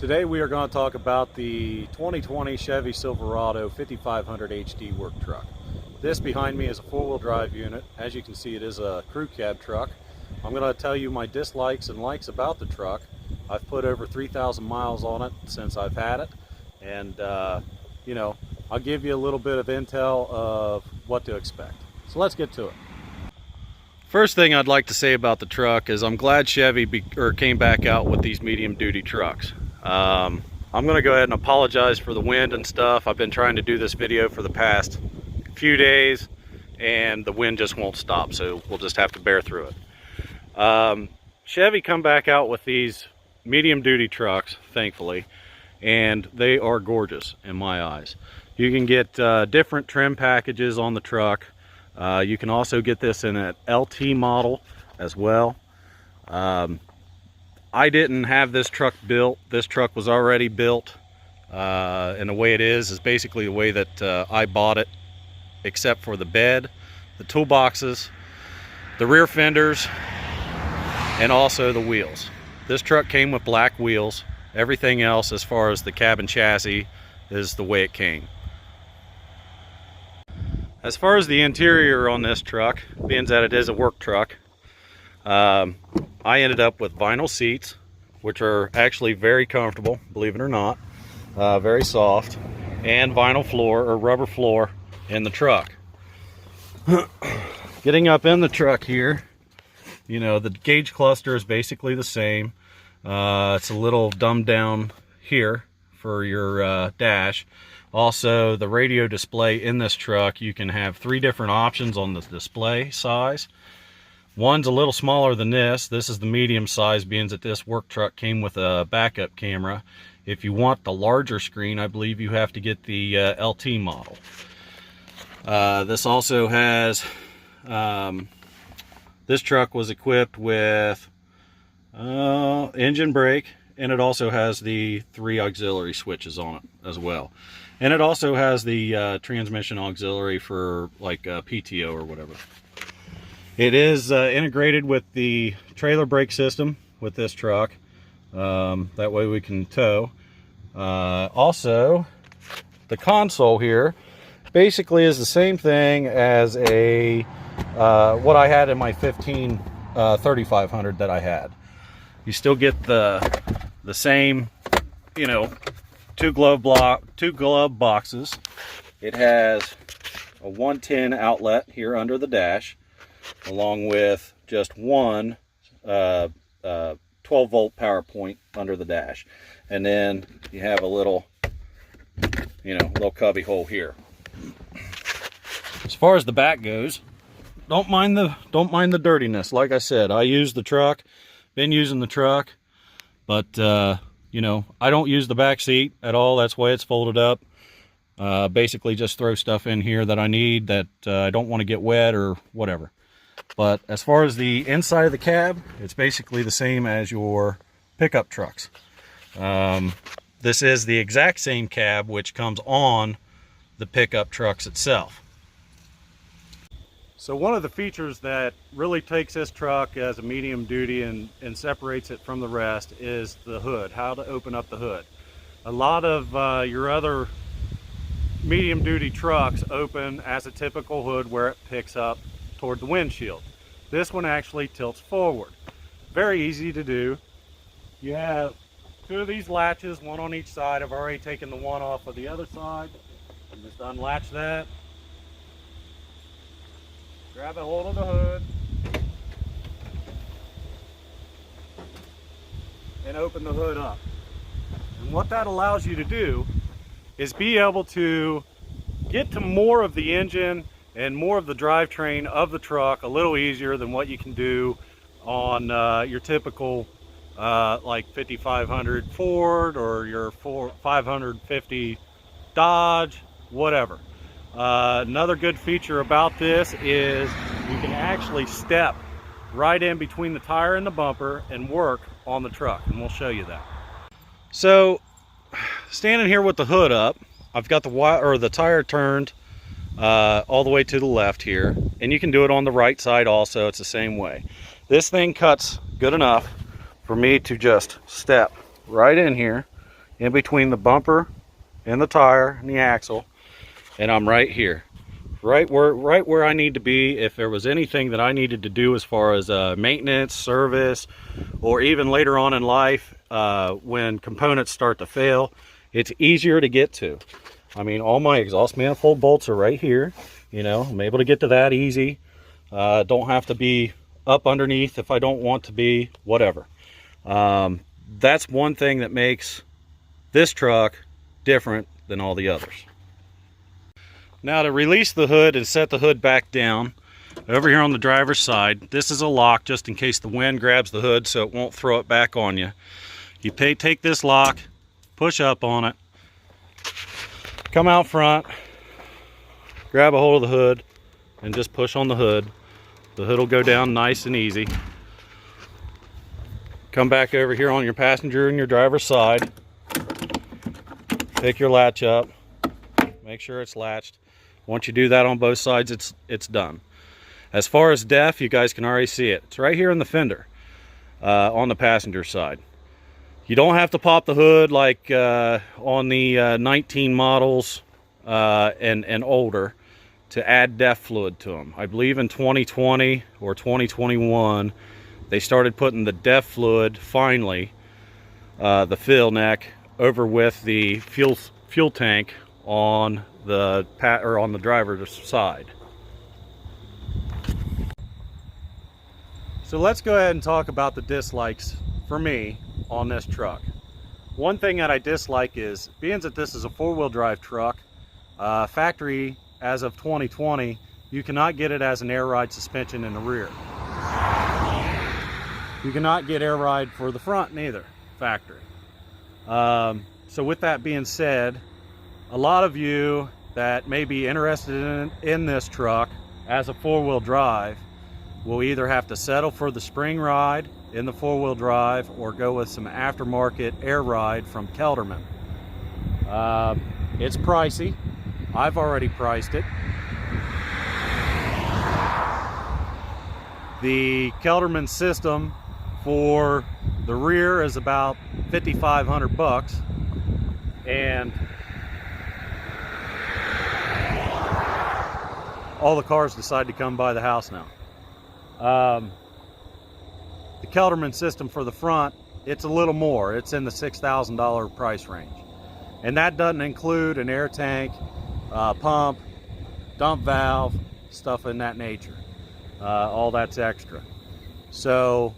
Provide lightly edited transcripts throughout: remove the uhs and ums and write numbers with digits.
Today we are going to talk about the 2020 Chevy Silverado 5500 HD work truck. This behind me is a four-wheel drive unit. As you can see, it is a crew cab truck. I'm going to tell you my dislikes and likes about the truck. I've put over 3,000 miles on it since I've had it, and you know, I'll give you a little bit of intel of what to expect. So let's get to it. First thing I'd like to say about the truck is I'm glad Chevy came back out with these medium duty trucks. I'm going to go ahead and apologize for the wind and stuff. I've been trying to do this video for the past few days and the wind just won't stop, so we'll just have to bear through it. Chevy come back out with these medium duty trucks, thankfully, and they are gorgeous in my eyes. You can get different trim packages on the truck. You can also get this in an LT model as well. I didn't have this truck built. This truck was already built, and the way it is basically the way that I bought it, except for the bed, the toolboxes, the rear fenders, and also the wheels. This truck came with black wheels. Everything else as far as the cabin chassis is the way it came. As far as the interior on this truck, being that it is a work truck, I ended up with vinyl seats, which are actually very comfortable, believe it or not, very soft, and vinyl floor or rubber floor in the truck. Getting up in the truck here, you know, the gauge cluster is basically the same. It's a little dumbed down here for your dash. Also, the radio display in this truck, you can have 3 different options on the display size. One's a little smaller than this. This is the medium size, being that this work truck came with a backup camera. If you want the larger screen, I believe you have to get the LT model. This also has, this truck was equipped with engine brake, and it also has the 3 auxiliary switches on it as well. And it also has the transmission auxiliary for like PTO or whatever. It is integrated with the trailer brake system with this truck. That way we can tow. Also, the console here basically is the same thing as a what I had in my 3500 that I had. You still get the same, you know, two glove boxes. It has a 110 outlet here under the dash, along with just one 12-volt power point under the dash, and then you have a little, you know, little cubby hole here. As far as the back goes, don't mind the dirtiness. Like I said, I use the truck, been using the truck, but you know, I don't use the back seat at all. That's why it's folded up. Basically just throw stuff in here that I need, that I don't want to get wet or whatever. But as far as the inside of the cab, it's basically the same as your pickup trucks. This is the exact same cab which comes on the pickup trucks itself. So one of the features that really takes this truck as a medium duty and separates it from the rest is the hood, how to open up the hood. A lot of your other medium duty trucks open as a typical hood where it picks up toward the windshield. This one actually tilts forward. Very easy to do. You have 2 of these latches, one on each side. I've already taken the one off of the other side. And just unlatch that. Grab a hold of the hood and open the hood up. And what that allows you to do is be able to get to more of the engine and more of the drivetrain of the truck a little easier than what you can do on your typical like 5500 Ford or your 550 Dodge, whatever. Another good feature about this is you can actually step right in between the tire and the bumper and work on the truck, and we'll show you that. So standing here with the hood up, I've got the tire turned all the way to the left here, and you can do it on the right side also. It's the same way. This thing cuts good enough for me to just step right in here in between the bumper and the tire and the axle, and I'm right here, right where I need to be. If there was anything that I needed to do as far as maintenance, service, or even later on in life when components start to fail, it's easier to get to. I mean, all my exhaust manifold bolts are right here. You know, I'm able to get to that easy. Don't have to be up underneath if I don't want to be, whatever. That's one thing that makes this truck different than all the others. Now, to release the hood and set the hood back down, over here on the driver's side, this is a lock just in case the wind grabs the hood so it won't throw it back on you. You take this lock, push up on it, come out front, grab a hold of the hood, and just push on the hood. The hood will go down nice and easy. Come back over here on your passenger and your driver's side. Pick your latch up. Make sure it's latched. Once you do that on both sides, it's done. As far as def, you guys can already see it. It's right here in the fender on the passenger side. You don't have to pop the hood like on the 19 models and older to add def fluid to them. I believe in 2020 or 2021, they started putting the def fluid, finally, the fill neck, over with the fuel tank on the driver's side. So let's go ahead and talk about the dislikes for me on this truck. One thing that I dislike is, being that this is a four-wheel drive truck, factory as of 2020, you cannot get it as an air ride suspension in the rear. You cannot get air ride for the front neither, factory. So with that being said, a lot of you that may be interested in this truck as a four-wheel drive will either have to settle for the spring ride in the four-wheel drive or go with some aftermarket air ride from Kelderman. It's pricey. I've already priced it. The Kelderman system for the rear is about $5,500, and all the cars decide to come by the house now. The Kelderman system for the front, it's a little more. It's in the $6,000 price range, and that doesn't include an air tank, pump, dump valve, stuff in that nature. All that's extra. So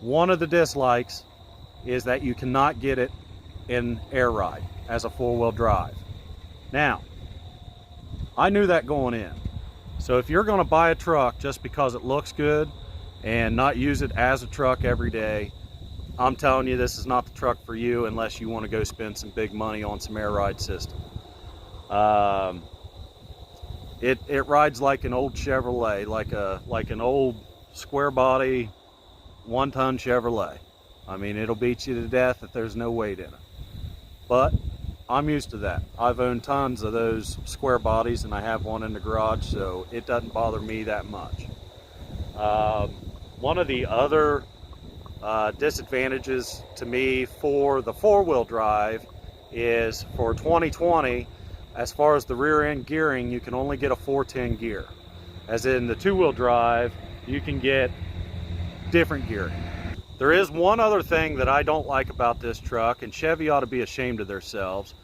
one of the dislikes is that you cannot get it in air ride as a four-wheel drive. Now, I knew that going in. So if you're going to buy a truck just because it looks good and not use it as a truck every day, I'm telling you, this is not the truck for you unless you want to go spend some big money on some air ride system. It rides like an old Chevrolet, like an old square body 1-ton Chevrolet. I mean, it'll beat you to death if there's no weight in it. But I'm used to that. I've owned tons of those square bodies, and I have one in the garage, so it doesn't bother me that much. One of the other disadvantages to me for the four-wheel drive is for 2020, as far as the rear end gearing, you can only get a 410 gear. As in the two-wheel drive, you can get different gearing. There is one other thing that I don't like about this truck, and Chevy ought to be ashamed of themselves.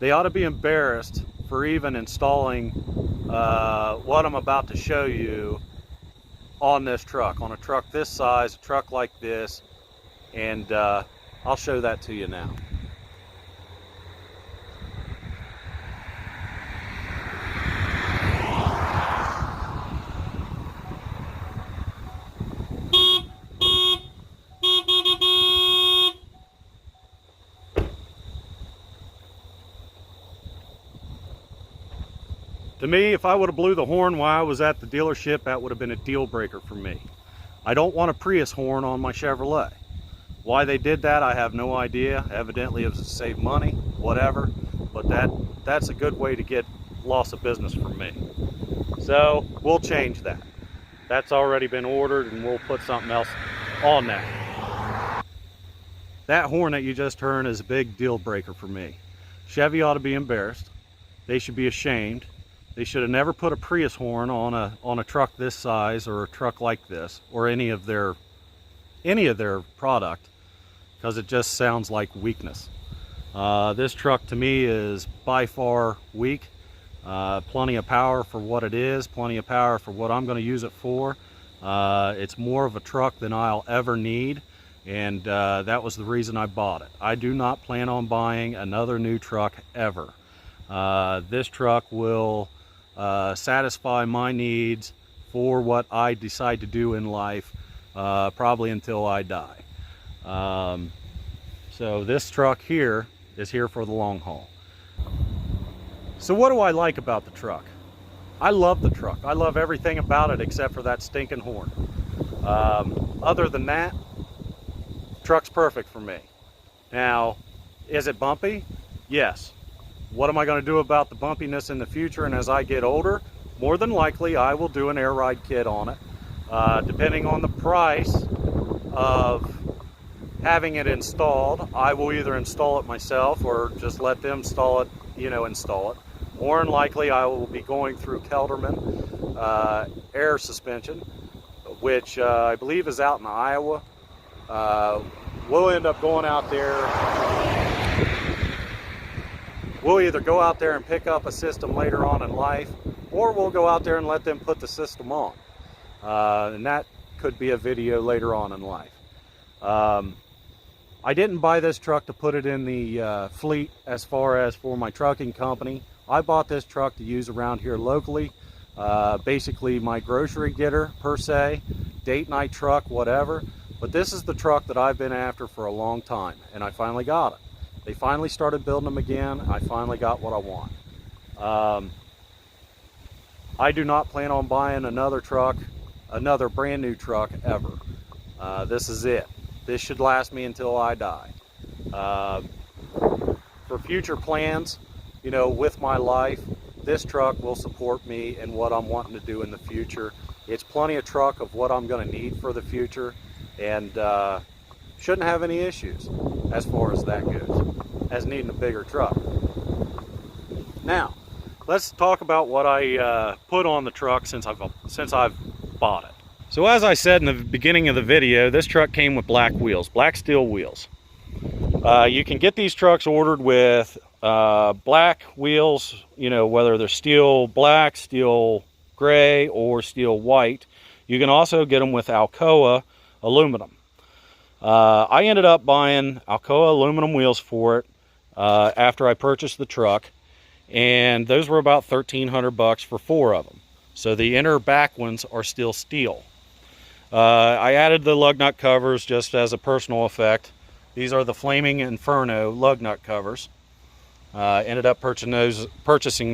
They ought to be embarrassed for even installing what I'm about to show you on this truck, on a truck this size, a truck like this, and I'll show that to you now. To me, if I would have blew the horn while I was at the dealership, that would have been a deal breaker for me. I don't want a Prius horn on my Chevrolet. Why they did that, I have no idea. Evidently it was to save money, whatever. But that's a good way to get loss of business from me. So we'll change that. That's already been ordered, and we'll put something else on that. That horn that you just heard is a big deal breaker for me. Chevy ought to be embarrassed. They should be ashamed. They should have never put a Prius horn on a truck this size, or a truck like this, or any of their product, because it just sounds like weakness. This truck to me is by far weak. Plenty of power for what it is, plenty of power for what I'm going to use it for. It's more of a truck than I'll ever need, and that was the reason I bought it. I do not plan on buying another new truck ever. This truck will satisfy my needs for what I decide to do in life, probably until I die. So this truck here is here for the long haul. So what do I like about the truck? I love the truck. I love everything about it except for that stinking horn. Other than that, truck's perfect for me. Now, is it bumpy? Yes. What am I going to do about the bumpiness in the future and as I get older? More than likely, I will do an air ride kit on it. Depending on the price of having it installed, I will either install it myself or just let them install it. More than likely, I will be going through Kelderman air suspension, which I believe is out in Iowa. We'll end up going out there. We'll either go out there and pick up a system later on in life, or we'll go out there and let them put the system on. And that could be a video later on in life. I didn't buy this truck to put it in the fleet as far as for my trucking company. I bought this truck to use around here locally. Basically my grocery getter per se, date night truck, whatever. But this is the truck that I've been after for a long time, and I finally got it. They finally started building them again. I finally got what I want. I do not plan on buying another truck, another brand new truck ever. This is it. This should last me until I die. For future plans, with my life, this truck will support me in what I'm wanting to do in the future. It's plenty of truck of what I'm going to need for the future, and shouldn't have any issues as far as that goes, as needing a bigger truck. Now, let's talk about what I put on the truck since I've bought it. So as I said in the beginning of the video, this truck came with black wheels, black steel wheels. You can get these trucks ordered with black wheels, whether they're steel black, steel gray, or steel white. You can also get them with Alcoa aluminum. I ended up buying Alcoa aluminum wheels for it after I purchased the truck, and those were about $1,300 for 4 of them. So the inner back ones are still steel. I added the lug nut covers just as a personal effect. These are the Flaming Inferno lug nut covers. Ended up purchasing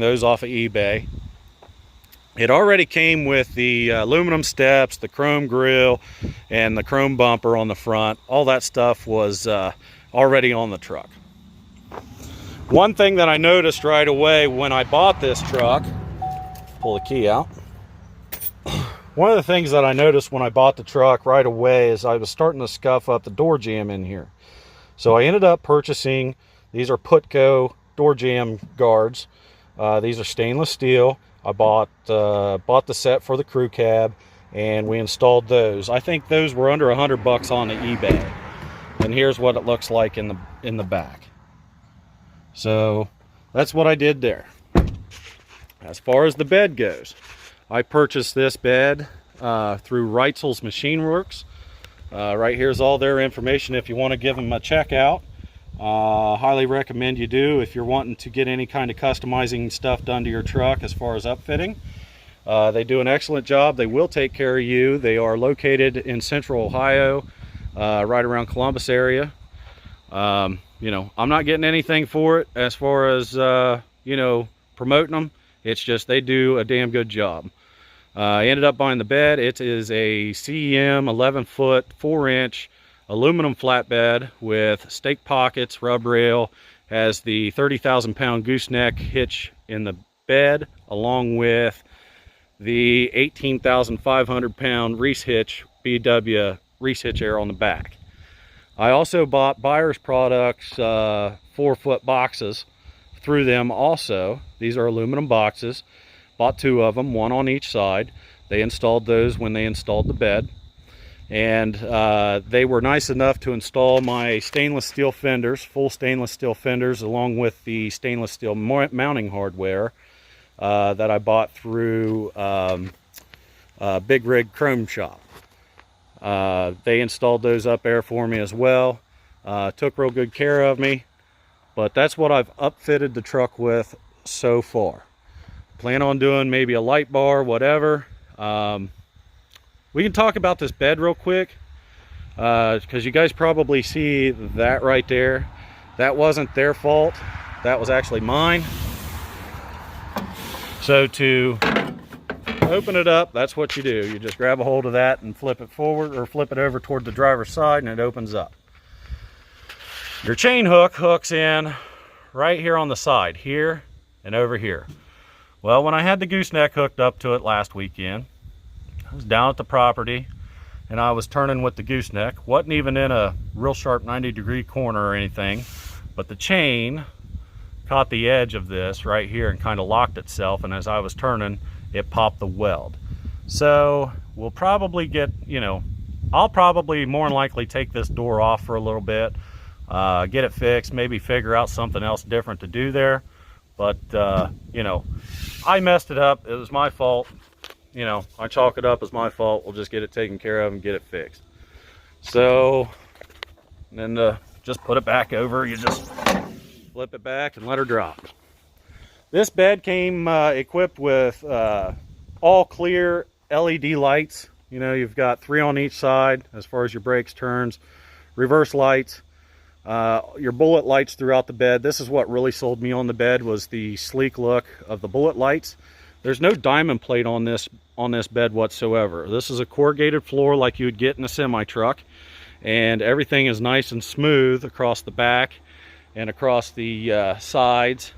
those off of eBay. It already came with the aluminum steps, the chrome grille, and the chrome bumper on the front. All that stuff was already on the truck. One thing that I noticed right away when I bought this truck, pull the key out. One of the things that I noticed when I bought the truck right away is I was starting to scuff up the door jamb in here. So I ended up purchasing, these are Putco door jamb guards. These are stainless steel. I bought the set for the crew cab, and we installed those. I think those were under $100 on the eBay. And here's what it looks like in the back. So that's what I did there. As far as the bed goes, I purchased this bed through Reitzel's Machine Works. Right here's all their information if you want to give them a check out. Highly recommend you do if you're wanting to get any kind of customizing stuff done to your truck as far as upfitting. They do an excellent job. They will take care of you. They are located in Central Ohio, right around Columbus area. I'm not getting anything for it as far as promoting them. It's just they do a damn good job. I ended up buying the bed. It is a CEM 11-foot 4-inch aluminum flatbed with stake pockets, rub rail, has the 30,000-pound gooseneck hitch in the bed, along with the 18,500-pound Reese hitch, BW Reese hitch air on the back. I also bought Buyers Products 4-foot boxes through them also. These are aluminum boxes. Bought 2 of them, 1 on each side. They installed those when they installed the bed. And they were nice enough to install my stainless steel fenders, full stainless steel fenders, along with the stainless steel mounting hardware that I bought through Big Rig Chrome Shop. They installed those up there for me as well. Took real good care of me. But that's what I've upfitted the truck with so far. Plan on doing maybe a light bar, whatever. We can talk about this bed real quick, because you guys probably see that right there. That wasn't their fault. That was actually mine. So to open it up, that's what you do. You just grab a hold of that and flip it forward, or flip it over toward the driver's side, and it opens up. Your chain hook hooks in right here on the side, here and over here. Well, when I had the gooseneck hooked up to it last weekend, I was down at the property and I was turning with the gooseneck. Wasn't even in a real sharp 90-degree corner or anything, but the chain caught the edge of this right here and kind of locked itself, and as I was turning, it popped the weld. So we'll probably get, I'll probably more than likely take this door off for a little bit, get it fixed, maybe figure out something else different to do there. But I messed it up. It was my fault. I chalk it up as my fault. We'll just get it taken care of and get it fixed. So then just put it back over. You just flip it back and let her drop. This bed came equipped with all clear LED lights. You've got 3 on each side as far as your brakes, turns, reverse lights, your bullet lights throughout the bed. This is what really sold me on the bed, was the sleek look of the bullet lights. There's no diamond plate on this bed whatsoever. This is a corrugated floor like you would get in a semi-truck, and everything is nice and smooth across the back and across the sides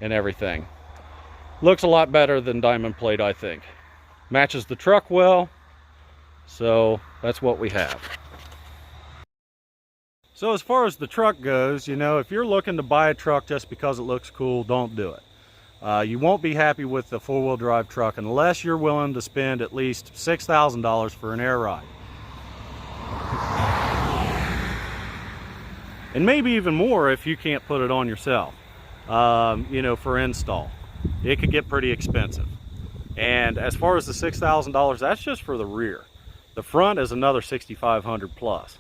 and everything. Looks a lot better than diamond plate, I think. Matches the truck well, so that's what we have. So as far as the truck goes, if you're looking to buy a truck just because it looks cool, don't do it. You won't be happy with the 4-wheel drive truck unless you're willing to spend at least $6,000 for an air ride. And maybe even more if you can't put it on yourself, for install. It could get pretty expensive. And as far as the $6,000, that's just for the rear. The front is another $6,500 plus.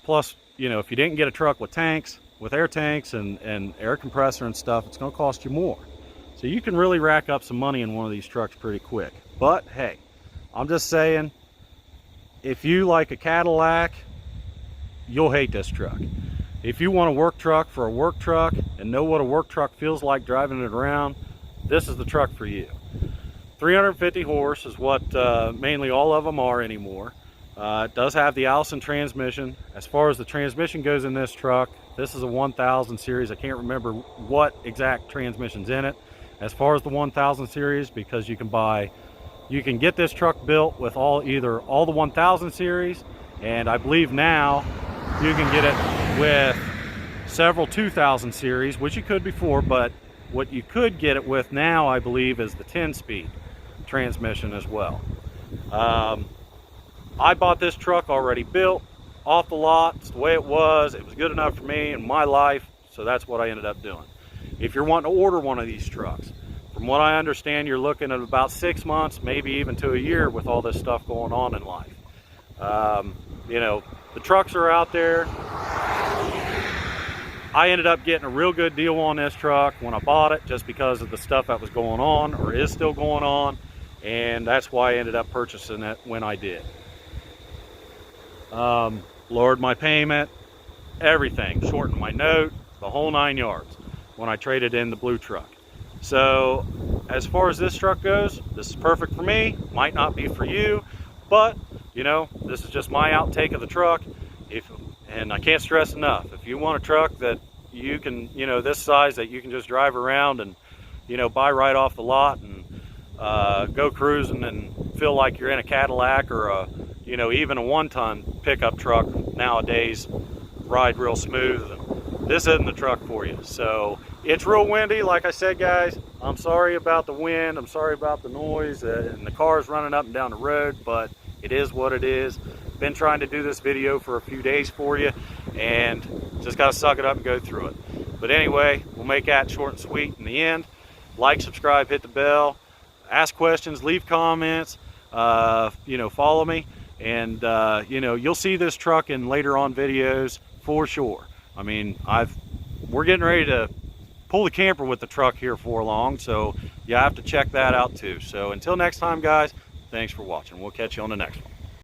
Plus, if you didn't get a truck with tanks, with air tanks and air compressor and stuff, it's going to cost you more. So you can really rack up some money in one of these trucks pretty quick. But hey, I'm just saying, if you like a Cadillac, you'll hate this truck. If you want a work truck for a work truck and know what a work truck feels like driving it around, this is the truck for you. 350 horse is what mainly all of them are anymore. It does have the Allison transmission. As far as the transmission goes in this truck, this is a 1000 series. I can't remember what exact transmission's in it as far as the 1000 series, because you can get this truck built with either all the 1000 series, and I believe now you can get it with several 2000 series, which you could before, but what you could get it with now, I believe, is the 10-speed transmission as well. I bought this truck already built, off the lot. It's the way it was. It was good enough for me and my life, so that's what I ended up doing. If you're wanting to order one of these trucks, from what I understand, you're looking at about 6 months, maybe even to a year with all this stuff going on in life. The trucks are out there. I ended up getting a real good deal on this truck when I bought it, just because of the stuff that was going on, or is still going on, and that's why I ended up purchasing it when I did. Lowered my payment, everything, shortened my note, the whole 9 yards when I traded in the blue truck. So as far as this truck goes, this is perfect for me. Might not be for you, but this is just my outtake of the truck. And I can't stress enough, if you want a truck that you can, this size, that you can just drive around and buy right off the lot and go cruising and feel like you're in a Cadillac or a even a 1-ton pickup truck nowadays ride real smooth. This isn't the truck for you. So it's real windy, like I said, guys. I'm sorry about the wind, I'm sorry about the noise, and the cars running up and down the road, but it is what it is. Been trying to do this video for a few days for you, and just gotta suck it up and go through it. But anyway, we'll make that short and sweet in the end. Like, subscribe, hit the bell, ask questions, leave comments, you know, follow me, and you know, you'll see this truck in later on videos for sure. I mean, we're getting ready to pull the camper with the truck here for long, so you have to check that out too. So until next time, guys, thanks for watching. We'll catch you on the next one.